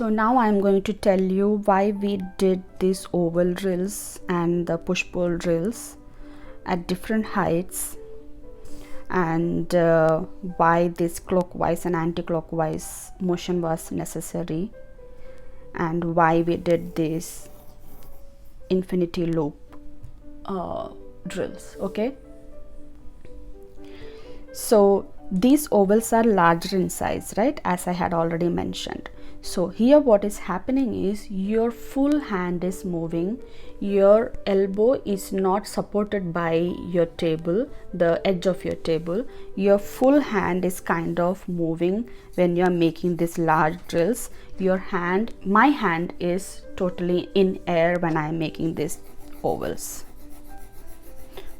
So now I'm going to tell you why we did these oval drills and the push-pull drills at different heights, and why this clockwise and anti-clockwise motion was necessary, and why we did this infinity loop drills. Okay, so these ovals are larger in size, right, as I had already mentioned. So here what is happening is your full hand is moving, your elbow is not supported by your table, the edge of your table. Your full hand is kind of moving when you are making these large drills. Your hand, my hand, is totally in air when I am making these ovals.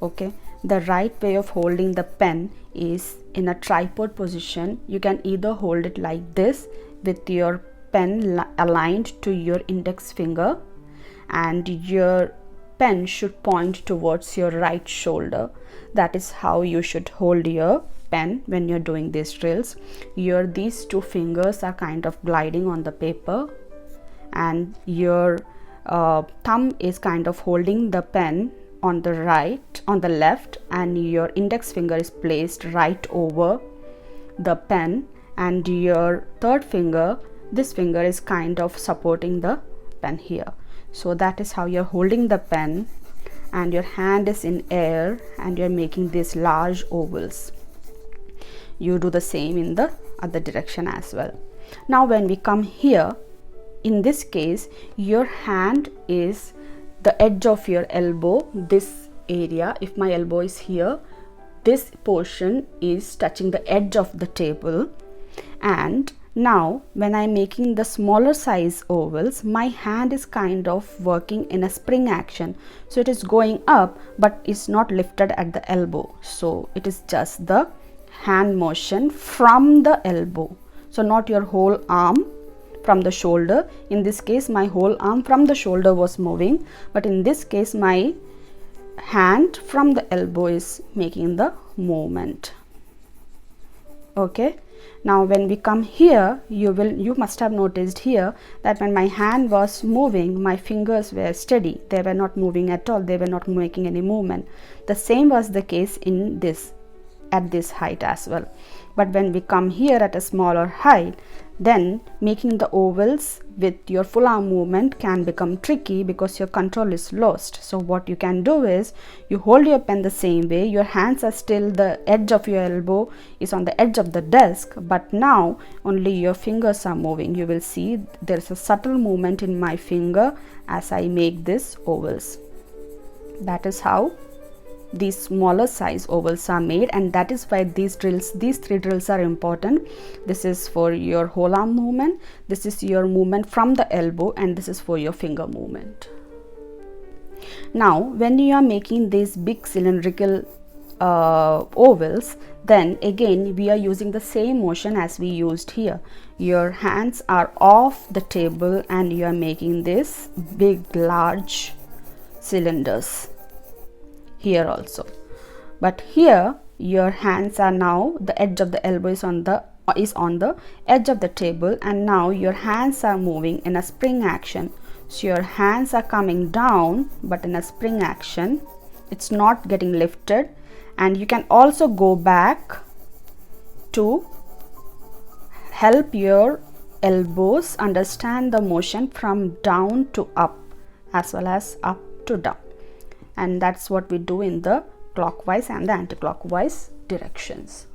Okay, the right way of holding the pen is in a tripod position. You can either hold it like this with your pen aligned to your index finger, and your pen should point towards your right shoulder. That is how you should hold your pen when you're doing these drills. These two fingers are kind of gliding on the paper, and your thumb is kind of holding the pen on the left, and your index finger is placed right over the pen, and your third finger, this finger, is kind of supporting the pen here. So that is how you're holding the pen, and your hand is in air, and you're making these large ovals. You do the same in the other direction as well. Now when we come here, in this case your hand is the edge of your elbow, this area. If my elbow is here, this portion is touching the edge of the table. And now when I'm making the smaller size ovals, my hand is kind of working in a spring action, so it is going up but it's not lifted at the elbow. So it is just the hand motion from the elbow, so not your whole arm from the shoulder. In this case my whole arm from the shoulder was moving, but in this case my hand from the elbow is making the movement. Okay, now when we come here, you must have noticed here that when my hand was moving, my fingers were steady, they were not moving at all, they were not making any movement. The same was the case in this, at this height as well. But when we come here at a smaller height, then making the ovals with your full arm movement can become tricky because your control is lost. So what you can do is you hold your pen the same way, your hands are still, the edge of your elbow is on the edge of the desk, but now only your fingers are moving. You will see there is a subtle movement in my finger as I make this ovals. That is how these smaller size ovals are made, and that is why these three drills are important. This is for your whole arm movement, this is your movement from the elbow, and this is for your finger movement. Now when you are making these big cylindrical ovals, then again we are using the same motion as we used here. Your hands are off the table and you are making this big large cylinders here also. But here your hands are now, the edge of the elbow is on the edge of the table, and now your hands are moving in a spring action. So your hands are coming down but in a spring action, it's not getting lifted. And you can also go back to help your elbows understand the motion from down to up as well as up to down. And that's what we do in the clockwise and the anti-clockwise directions.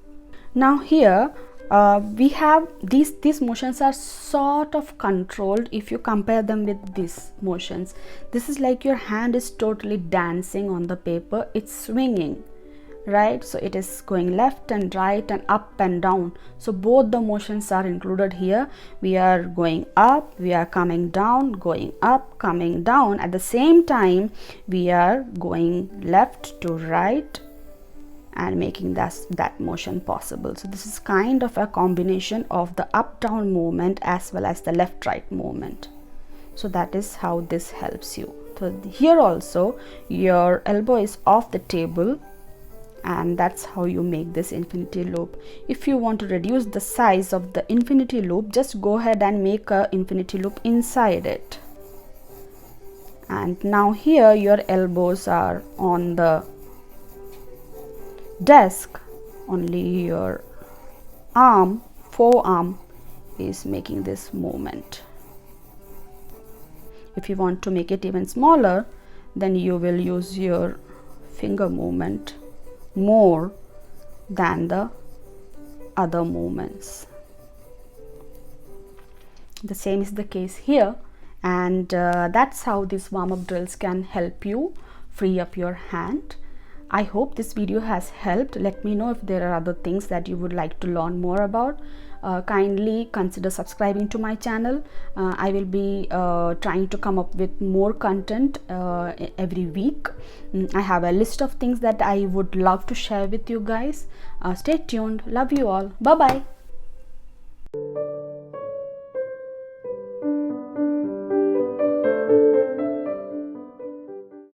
Now here we have these motions are sort of controlled if you compare them with these motions. This is like your hand is totally dancing on the paper, it's swinging, right? So it is going left and right and up and down. So both the motions are included here. We are going up, we are coming down, going up, coming down. At the same time we are going left to right and making that motion possible. So this is kind of a combination of the up down movement as well as the left right movement. So that is how this helps you. So here also your elbow is off the table and that's how you make this infinity loop. If you want to reduce the size of the infinity loop, just go ahead and make a infinity loop inside it. And now here your elbows are on the desk, only your forearm is making this movement. If you want to make it even smaller, then you will use your finger movement more than the other movements. The same is the case here, and that's how these warm-up drills can help you free up your hand. I hope this video has helped. Let me know if there are other things that you would like to learn more about. Kindly consider subscribing to my channel. I will be trying to come up with more content every week. I have a list of things that I would love to share with you guys. Stay tuned. Love you all. Bye bye.